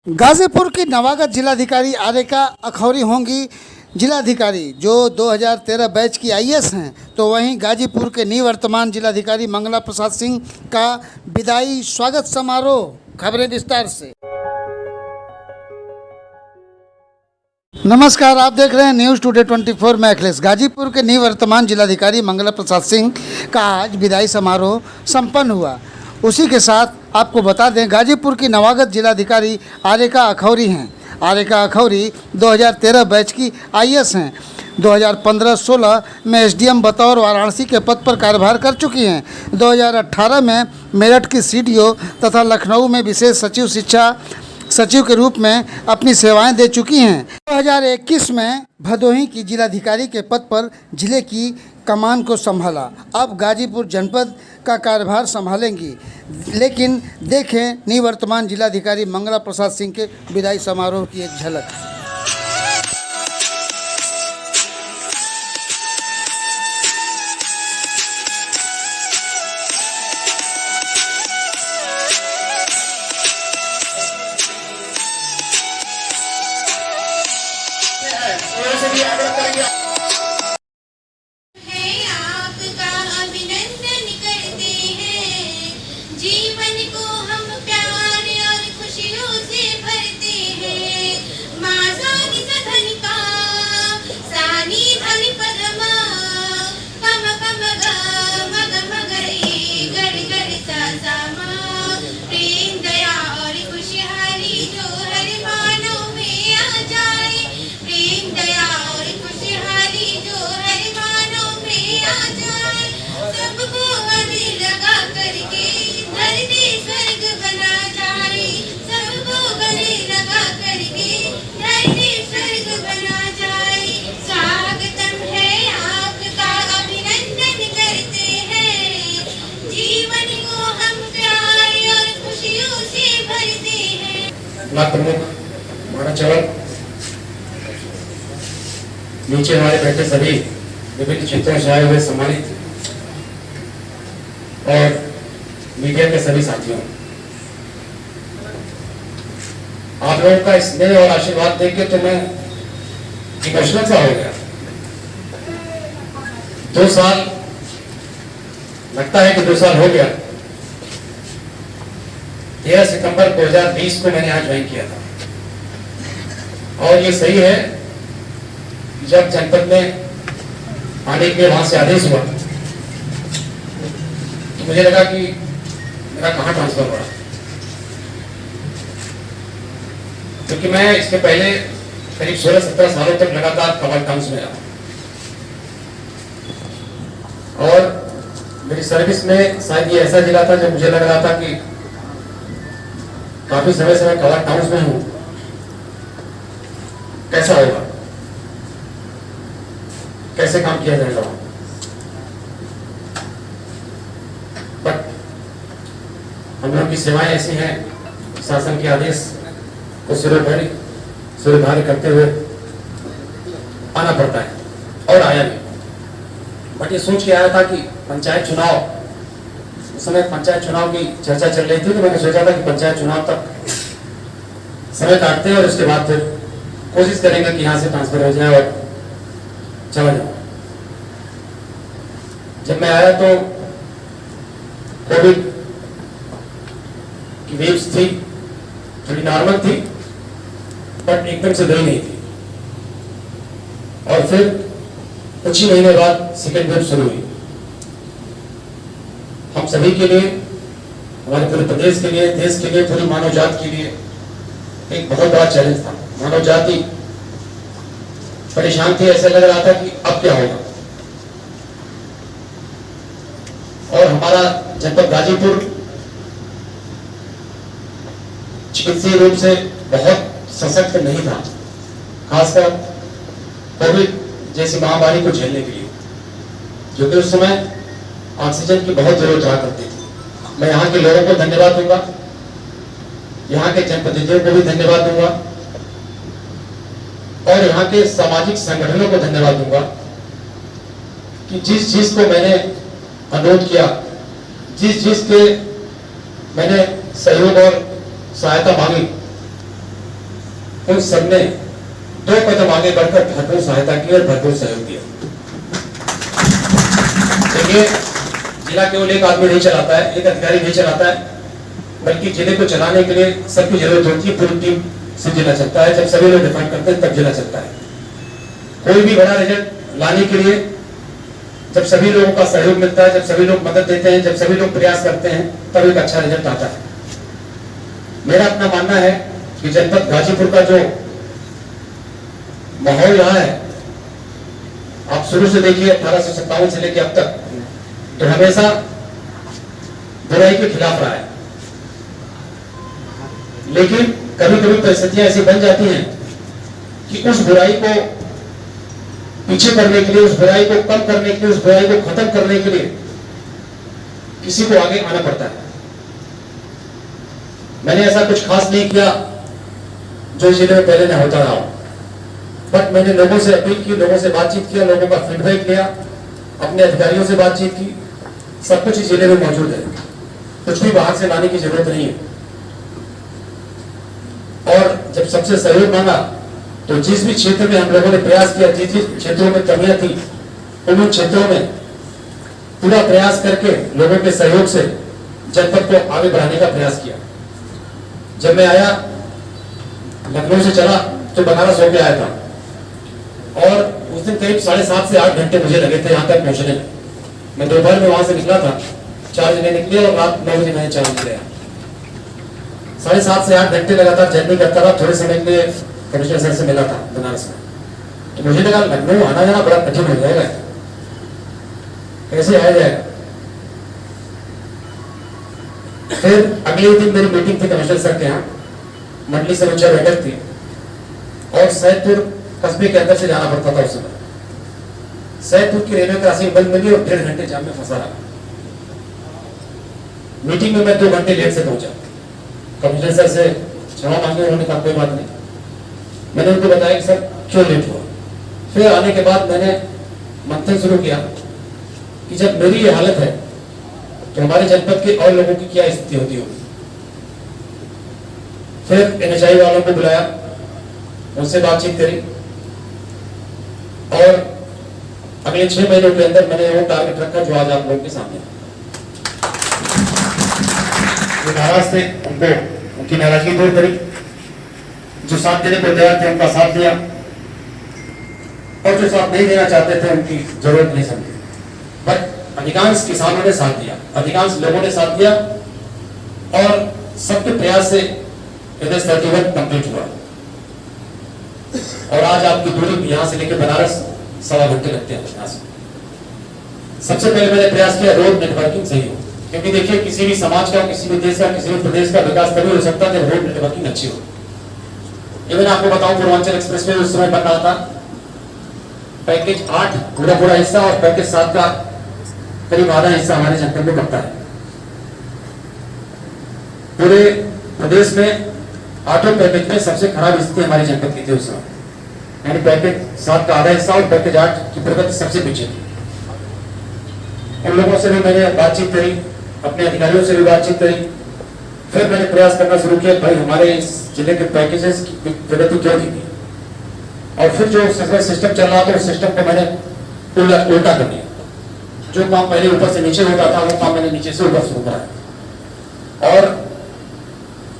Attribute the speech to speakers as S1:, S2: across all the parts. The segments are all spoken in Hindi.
S1: गाजीपुर की नवागत जिलाधिकारी आरेका अखौरी होंगी जिलाधिकारी जो 2013 बैच की आईएएस हैं, तो वहीं गाजीपुर के निवर्तमान जिलाधिकारी मंगला प्रसाद सिंह का विदाई स्वागत समारोह। खबरें विस्तार से। नमस्कार, आप देख रहे हैं न्यूज़ टुडे 24। मैं अखिलेश। गाजीपुर के निवर्तमान जिलाधिकारी मंगला प्रसाद सिंह का आज विदाई समारोह संपन्न हुआ। उसी के साथ आपको बता दें, गाजीपुर की नवागत जिलाधिकारी आरेका अखौरी हैं। आरेका अखौरी 2013 बैच की आईएएस हैं। 2015-16 में एसडीएम बतौर वाराणसी के पद पर कार्यभार कर चुकी हैं। 2018 में मेरठ की सीडीओ तथा लखनऊ में विशेष सचिव शिक्षा सचिव के रूप में अपनी सेवाएं दे चुकी हैं। 2021 में भदोही की जिलाधिकारी के पद पर जिले की कमान को संभाला। अब गाजीपुर जनपद का कार्यभार संभालेंगी। लेकिन देखें निवर्तमान जिलाधिकारी मंगला प्रसाद सिंह के विदाई समारोह की एक झलक।
S2: जीवन को हम प्यार और खुशियों से भरते हैं। माँ सानी धन का सानी धन पदमा पम पम ग मग मग रे गड़ गड़ सा सा माँ। प्रेम दया और खुशहाली जो हर मानव में आ जाए। प्रेम दया और खुशहाली जो हर मानव में आ जाए। सबको गले लगा करके धरती स्वर्ग बना जाए। सबको गले लगा करके धरती स्वर्ग बना जाए। स्वागतम है आपका, अभिनंदन करते हैं। जीवन को हम प्यार और खुशियों से भरते हैं।
S3: प्रमुख महाचालक, नीचे हमारे बैठे सभी विभिन्न क्षेत्रों से आए हुए सम्मानित और मीडिया के सभी साथियों, आप लोगों का स्नेह और आशीर्वाद देके तो मैं इमोशनल सा हो गया। 2 साल लगता है कि 2 साल हो गया। 13 सितंबर 2020 को मैंने आज ज्वाइन किया था और ये सही है, जब जनपद में आने के वहां से आदेश हुआ तो मुझे लगा कि मेरा कहाँ ट्रांसफर हो रहा, क्योंकि मैं इसके पहले करीब 16-17 सालों तक लगातार कवर टाउन्स में रहा और मेरी सर्विस में शायद ये ऐसा जिला था जब मुझे लग रहा था कि काफी समय से मैं कवर टाउन्स में हूं, कैसा होगा, कैसे काम किया जाएगा। बट हम लोग की सेवाएं ऐसी हैं, शासन के आदेश को सिरधारी करते हुए आना पड़ता है और आया भी। बट ये सोच के आया था कि पंचायत चुनाव, उस समय पंचायत चुनाव की चर्चा चल रही थी, तो मैंने सोचा था कि पंचायत चुनाव तक समय काटते हैं और उसके बाद फिर कोशिश करेंगे कि यहाँ से ट्रांसफर हो जाए और चला जाऊं। जब मैं आया तो कोविड की वेव्स थी, थोड़ी नॉर्मल थी बट एकदम से गई नहीं थी और फिर कुछ ही महीने बाद सेकेंड वेव शुरू हुई। हम सभी के लिए, हमारे पूरे प्रदेश के लिए, देश के लिए, पूरी मानव जाति के लिए एक बहुत बड़ा चैलेंज था। मानव जाति परेशान थी, ऐसा लग रहा था कि अब क्या होगा। और हमारा जनपद गाजीपुर चिकित्सीय रूप से बहुत सशक्त नहीं था, खासकर कोविड जैसी महामारी को झेलने के लिए, क्योंकि उस समय ऑक्सीजन की बहुत जरूरत रहा करती थी। मैं यहाँ के लोगों को धन्यवाद दूंगा, यहाँ के जनप्रतिनिधियों को भी धन्यवाद दूंगा और यहाँ के सामाजिक संगठनों को धन्यवाद दूंगा कि जिस चीज को मैंने अनुरोध किया, जिस चीज के मैंने सहयोग और सहायता मांगी, तो सबने 2 कदम आगे बढ़कर भरपूर सहायता की और भरपूर सहयोग दिया। देखिए, जिला केवल एक आदमी नहीं चलाता है, एक अधिकारी नहीं चलाता है, बल्कि जिले को चलाने के लिए सबकी जरूरत होती है। पूरी टीम से जिला चलता है। जब सभी लोग डिफाइन करते हैं तब जिला चलता है। कोई भी बड़ा रिजल्ट लाने के लिए जब सभी लोगों का सहयोग मिलता है, जब सभी लोग मदद देते हैं, जब सभी लोग प्रयास करते हैं, तब एक अच्छा रिजल्ट आता है। मेरा अपना मानना है कि जनपद गाजीपुर का जो माहौल रहा है, आप शुरू से देखिए 1857 से लेकर अब तक, तो हमेशा बुराई के खिलाफ रहा है। लेकिन कभी कभी परिस्थितियां ऐसी बन जाती हैं कि उस बुराई को पीछे करने के लिए, उस बुराई को कम करने के लिए, उस बुराई को खत्म करने के लिए किसी को आगे आना पड़ता है। मैंने ऐसा कुछ खास नहीं किया जो जिले में पहले न होता रहा, बट मैंने लोगों से अपील की, लोगों से बातचीत किया, लोगों का फीडबैक लिया, अपने अधिकारियों से बातचीत की। सब कुछ इस जिले में मौजूद है, कुछ भी बाहर से लाने की जरूरत नहीं है। और जब सबसे सहयोग मांगा तो जिस भी क्षेत्र में हम लोगों ने प्रयास किया, जिस जिस क्षेत्रों में कमियां थी, उन क्षेत्रों में पूरा प्रयास करके लोगों के सहयोग से जनपद को आगे बढ़ाने का प्रयास किया। जब मैं आया, लखनऊ से चला तो बनारस होकर आया था, और उस दिन करीब 7.5 से 8 घंटे मुझे लगे थे यहाँ तक पहुंचने में। मैं दोपहर में वहां से निकला था, 4 बजे निकले और रात 9 बजे मैंने 4 बजे गया। 7.5 से 8 घंटे लगातार जर्नी करता रहा। थोड़े समय के लिए कमिश्नर सर से मिला था बनारस में, तो मुझे लगा लखनऊ आना जाना बड़ा कठिन हो जाएगा, कैसे आया जाएगा। फिर अगले दिन मेरी मीटिंग थी कमिश्नर सर के यहाँ, मंडली समीक्षा बैठक थी, और सैदपुर कस्बे के अंदर से जाना पड़ता था उस समय। सैदपुर की रेलवे क्रॉसिंग बंद मिली और 1.5 घंटे जाम में फंसा रहा। मीटिंग में मैं 2 घंटे लेट से पहुंचा। कमिश्नर सर से क्षमा मांगी, उन्होंने कहा कोई बात नहीं। मैंने उनको बताया कि सर क्यों लेट हुआ। फिर आने के बाद मैंने मंथन शुरू किया कि जब मेरी ये हालत है तो हमारे जनपद के और लोगों की क्या स्थिति होती होगी। फिर NHI वालों को बुलाया, उनसे बातचीत करी, और अगले 6 महीनों के अंदर मैंने वो टारगेट रखा जो आज आप लोगों के सामने है। जो नाराज थे उनको उनकी नाराजगी दूर करी, जो साथ देने को तैयार थे उनका साथ दिया, और जो साथ नहीं देना चाहते थे उनकी जरूरत नहीं समझी। बट अधिकांश किसानों ने साथ दिया, अधिकांश लोगों ने साथ दिया, और सबके प्रयास से FS 31 कंप्लीट हुआ। और आज आपकी दूरी यहाँ से लेकर बनारस 1.25 घंटे लगते हैं यहाँ से। सबसे पहले मैंने प्रयास किया रोड नेटवर्किंग सही हो, क्योंकि देखिए किसी भी समाज का, किसी भी देश का, किसी भी प्रदेश का विकास तभी हो सकता है जब रोड नेटवर्किंग अच्छी हो। इवन आपको बताऊं, पूर्वांचल एक्सप्रेस वे उस समय बन रहा था, पैकेज 8 पूरा हिस्सा और पैकेज 7 का करीब आधा हिस्सा हमारे जनपद में पड़ता है। पूरे प्रदेश में 8 पैकेज में सबसे खराब स्थिति हमारी जनपद की थी उस समय, यानी पैकेज 7 का आधा हिस्सा और पैकेज 8 की प्रगति सबसे पीछे थी। उन लोगों से भी मैंने बातचीत करी, अपने अधिकारियों से भी बातचीत करी। फिर मैंने प्रयास करना शुरू किया, भाई हमारे इस जिले के पैकेजेस की प्रगति क्यों थी, और फिर जो सिस्टम चल रहा था उस सिस्टम को मैंने उल्टा कर दिया। जो काम पहले ऊपर से नीचे होता था वो काम मैंने नीचे से ऊपर शुरू करा। और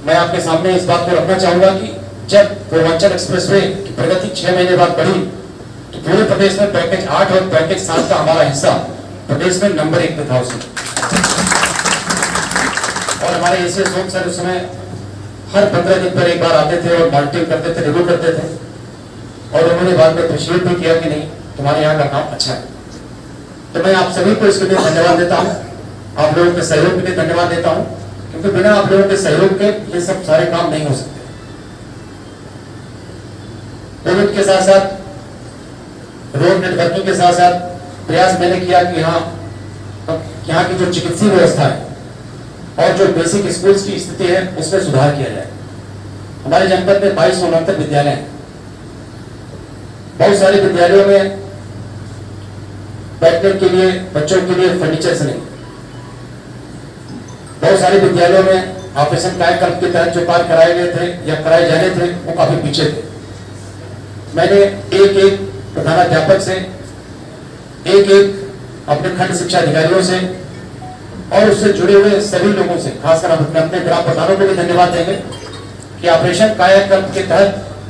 S3: मैं आपके सामने इस बात को रखना चाहूंगा कि जब पूर्वांचल एक्सप्रेसवे की प्रगति 6 महीने बाद बढ़ी तो पूरे प्रदेश में पैकेज 8 और पैकेज 7 का हमारा हिस्सा प्रदेश में नंबर 1 पे था उसमें। और हमारे ऐसे सोच सर उस समय हर 15 दिन पर एक बार आते थे और मॉनिटरिंग करते थे, रिव्यू करते थे, और उन्होंने बाद में अप्रिशिएट भी किया कि नहीं तुम्हारे यहाँ का काम अच्छा है। तो मैं आप सभी को इसके लिए धन्यवाद देता हूँ, आप लोगों के सहयोग के लिए धन्यवाद देता हूँ, क्योंकि बिना आप लोगों के सहयोग के ये सब सारे काम नहीं हो सकते। कोविड के साथ साथ, रोड नेटवर्किंग के साथ साथ प्रयास मैंने किया कि यहाँ की जो चिकित्सीय व्यवस्था है और जो बेसिक स्कूल्स की स्थिति है उसमें सुधार किया जाए। हमारे जनपद में 2269 विद्यालय हैं। बहुत सारे विद्यालयों में बैठने के लिए बच्चों के लिए फर्नीचर्स नहीं, बहुत सारे विद्यालयों में ऑपरेशन कायाकल्प के तहत जो कार्य कराए गए थे या कराए जाने थे वो काफी पीछे थे। मैंने एक एक प्रधानाध्यापक से, एक एक अपने खंड शिक्षा अधिकारियों से और उससे जुड़े हुए सभी लोगों से, खासकर हम अपने ग्राम प्रधानों को भी धन्यवाद देंगे कि ऑपरेशन कायाकल्प के तहत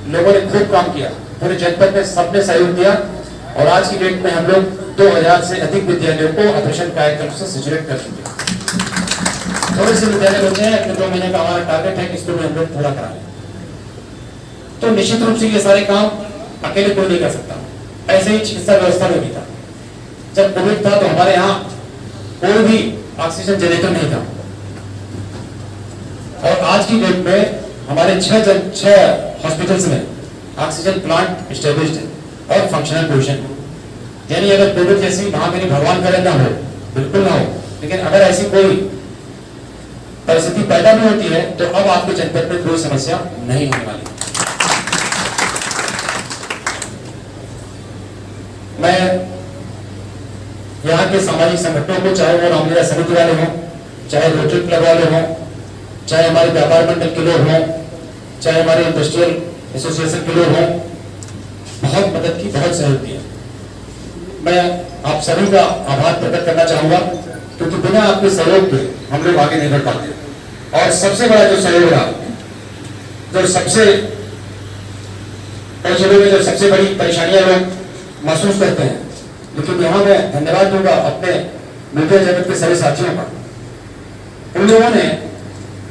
S3: लोगों ने खूब काम किया। पूरे जनपद में सबने सहयोग दिया और आज की डेट में हम लोग 2000 से अधिक विद्यालयों को ऑपरेशन कायाकल्प से सैचुरेट कर चुके हैं। थोड़े से विद्यालय होते हैं कि 2 महीने का हमारा टारगेट है कि इसको भी हम लोग पूरा करा लें। तो निश्चित रूप से ये सारे काम अकेले कोई नहीं कर सकता। ऐसे ही चिकित्सा व्यवस्था में भी था। जब कोविड था तो हमारे यहाँ कोई भी ऑक्सीजन जनरेटर नहीं था और आज की डेट में हमारे 6 हॉस्पिटल्स में ऑक्सीजन प्लांट एस्टेब्लिश्ड है और फंक्शनल पोजीशन। यानी अगर कोविड जैसी महामारी भगवान करे ना हो, बिल्कुल ना हो, लेकिन अगर ऐसी कोई परिस्थिति पैदा भी होती है तो अब आपके जनपद में कोई समस्या नहीं होने वाली। मैं यहाँ के सामाजिक संगठनों को, चाहे वो रामलीला समिति वाले हों, चाहे रोटरी क्लब वाले हों, चाहे हमारे व्यापार मंडल के लोग हों, चाहे हमारे इंडस्ट्रियल एसोसिएशन के लोग हों, बहुत मदद की, बहुत सहयोग दिया। मैं आप सभी का आभार प्रकट करना चाहूंगा क्योंकि बिना आपके सहयोग के हम लोग आगे नहीं बढ़ पाते। और सबसे बड़ा जो सहयोग रहा, जो सबसे कई जिलों में जो सबसे बड़ी परेशानियां लोग महसूस करते हैं, लेकिन यहाँ मैं धन्यवाद दूंगा अपने मीडिया जगत के सभी साथियों का। उन लोगों ने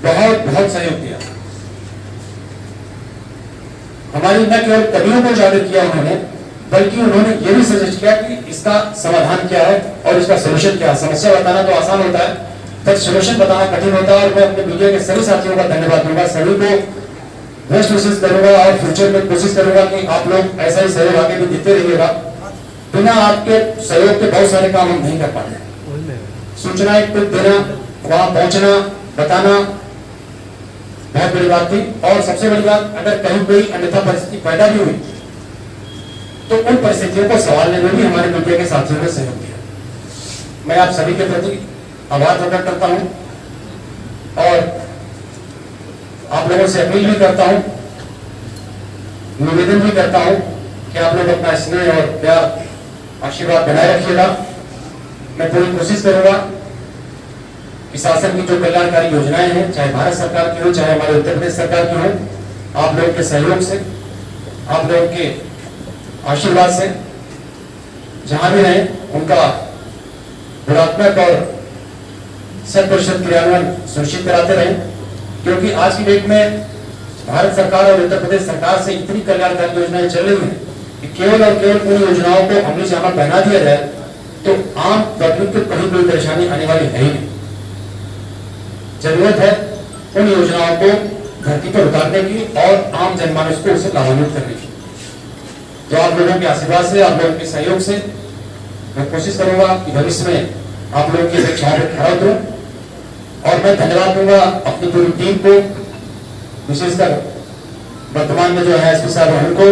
S3: बहुत बहुत सहयोग दिया। हमारी न केवल कमियों को उजागर किया उन्होंने, बल्कि उन्होंने ये भी सजेस्ट किया कि इसका समाधान क्या है और इसका सोल्यूशन क्या है। समस्या बताना तो आसान होता है, पर सोल्यूशन बताना कठिन होता है। और मैं अपने मीडिया के सभी साथियों का धन्यवाद दूंगा, सभी को बेस्ट विशेष करूंगा और फ्यूचर में कोशिश करूंगा कि आप लोग ऐसा ही सहयोग आगे भी देते रहिएगा। बिना आपके सहयोग के बहुत सारे काम हम नहीं कर पाते। सूचनाएं देना, वहां पहुंचना, बताना बहुत बड़ी बात थी। और सबसे बड़ी बात, अगर कहीं कोई अन्यथा परिस्थिति पैदा भी हुई तो उन परिस्थितियों को संभालने में भी हमारे मीडिया के साथियों ने सहयोग दिया। मैं आप सभी के प्रति आभार प्रकट करता हूं और आप लोगों से अपील भी करता हूं, निवेदन भी करता हूं कि आप लोग अपना स्नेह और प्यार, आशीर्वाद बनाए रखिएगा। मैं पूरी कोशिश करूंगा कि शासन की जो कल्याणकारी योजनाएं हैं, चाहे भारत सरकार की हो, चाहे हमारे उत्तर प्रदेश सरकार की हो, आप लोगों के सहयोग से, आप लोगों के आशीर्वाद से जहां भी रहें उनका गुणात्मक और 100% क्रियान्वयन सुनिश्चित कराते रहें। क्योंकि आज की डेट में भारत सरकार और उत्तर प्रदेश सरकार से इतनी कल्याणकारी योजनाएं चल रही हैं कि केवल और केवल उन योजनाओं को अमली जामा पहना दिया जाए तो आम पब्लिक को कहीं कोई परेशानी आने वाली है ही नहीं। जरूरत है उन योजनाओं को धरती पर उतारने की और आम जनमानस को उसे लाभान्वित करने की। तो आप लोगों के आशीर्वाद से, आप लोगों के सहयोग से मैं कोशिश करूंगा कि भविष्य में आप लोगों की अपेक्षाओं पर खरा उतरूं। और मैं धन्यवाद दूंगा अपनी पूरी टीम को, विशेषकर वर्तमान में जो है एसपी साहब उनको,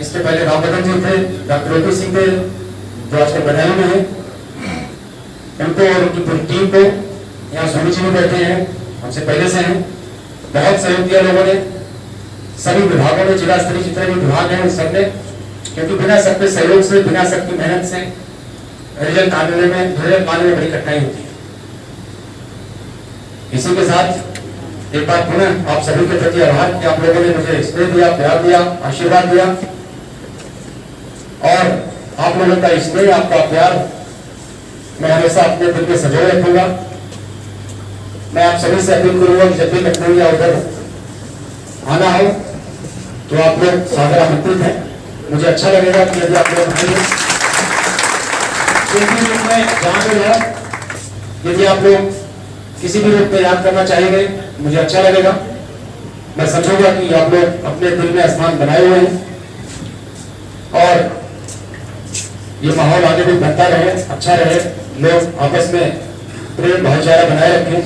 S3: इसके पहले रामबदन जी थे, डॉक्टर ओपी सिंह थे जो आजकल बधाई में है, उनको और उनकी पूरी टीम को। यहाँ स्वामी जी भी बैठे हैं, हमसे पहले से हैं, बहुत सहयोग दिया लोगों ने, सभी विभागों ने, जिला स्तरीय जितने भी विभाग हैं उन सबने, क्योंकि बिना सबके सहयोग से, बिना सबकी मेहनत से रिजल्ट पाने में बड़ी कठिनाई होती है। इसी के साथ एक बार पुनः आप सभी के प्रति आभार कि आप लोगों ने मुझे स्नेह दिया, प्यार दिया, आशीर्वाद दिया। और आप लोगों का स्नेह, आपका प्यार मैं हमेशा अपने दिल में सजोए रखूंगा। मैं आप सभी से अपील करूंगा कि जब भी लखनऊ या उधर आना हो तो आप लोग सादर आमंत्रित हैं। मुझे अच्छा लगेगा कि यदि आप लोग आएंगे, जहाँ पे है, यदि आप लोग किसी भी रूप में याद करना चाहेंगे मुझे अच्छा लगेगा। मैं समझूंगा कि आप लोग अपने दिल में स्थान बनाए हुए हैं और ये माहौल आगे भी बनता रहे, अच्छा रहे, लोग आपस में प्रेम भाईचारा बनाए रखें।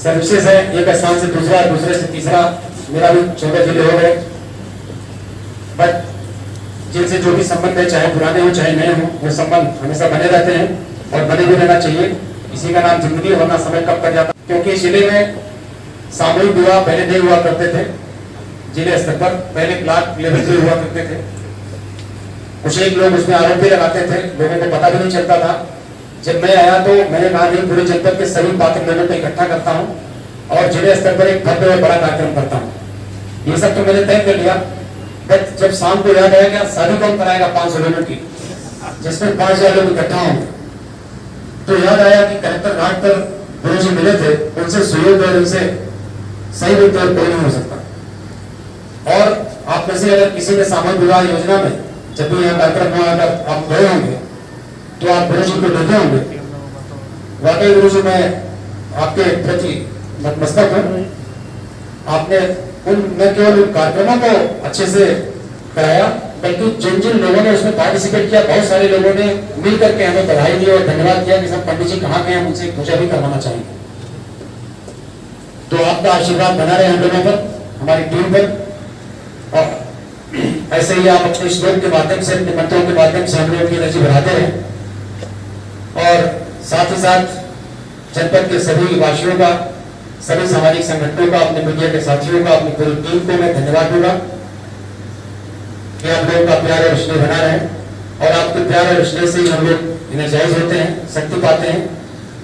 S3: सर्विसेज है, एक स्थान से दूसरा, दूसरे से तीसरा, मेरा भी 14 जिले हो गए, बट जिनसे जो भी संबंध है, चाहे पुराने हो चाहे नए हो, वो संबंध हमेशा बने रहते हैं और बने भी रहना चाहिए। इसी का नाम जिंदगी, वरना समय कब कर जाता। क्योंकि इस जिले में सामूहिक विवाह पहले नहीं हुआ करते थे जिले स्तर पर, पहले ब्लॉक लेवल पे हुआ करते थे। कुछ एक लोग उसमें आरोप भी लगाते थे, लोगों को पता भी नहीं चलता था। जब मैं आया तो मैंने कहा नहीं, पूरे जनपद के सभी पात्र लोगों को इकट्ठा करता हूँ और जिले स्तर पर एक भव्य और बड़ा कार्यक्रम करता हूँ। ये सब तो मैंने तय कर लिया, बट जब शाम को याद आया क्या शादी कौन कराएगा 500 लोगों की, जिसमें 5000 लोग इकट्ठा होंगे, तो याद आया कि कलेक्टर घाट पर गुरु जी मिले थे, उनसे सहयोग और उनसे सही रूप में कोई नहीं हो सकता। और आप में से अगर किसी ने सामूहिक विवाह योजना में जब भी यहाँ कार्यक्रम हुआ अगर आप गए होंगे तो आप गुरु जी को देखे होंगे। वाकई गुरु जी मैं आपके प्रति नतमस्तक हूँ। आपने न केवल उन कार्यक्रमों को अच्छे से कराया, बल्कि जिन जिन लोगों ने उसमें पार्टिसिपेट किया, बहुत सारे लोगों ने मिल करके हमें बधाई दी और धन्यवाद किया कि सब पंडित जी कहाँ गए, हम उनसे पूजा भी करवाना चाहेंगे। तो आपका आशीर्वाद बना रहे हम लोगों पर, हमारी टीम पर, और ऐसे ही आप अपने श्लोक के माध्यम से, अपने मंत्रों के माध्यम से हम लोगों की एनर्जी बढ़ाते हैं। और साथ ही साथ जनपद के सभी वासियों का, सभी सामाजिक संगठनों का, अपने मीडिया के साथियों का, अपनी पूरी टीम को मैं धन्यवाद दूंगा कि आप लोगों का प्यार और स्नेह बना रहे, और आपके प्यार और स्नेह से ही हम लोग एनर्जाइज होते हैं, शक्ति पाते हैं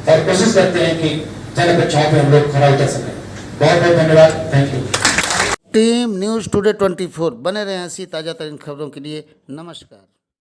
S3: और कोशिश करते हैं कि जन अपेक्षाओं पे हम लोग खरा उतर सकें। बहुत बहुत धन्यवाद, thank you.
S1: Team news today 24 बने रहे ऐसी ताज़ा तरीन खबरों के लिए। नमस्कार।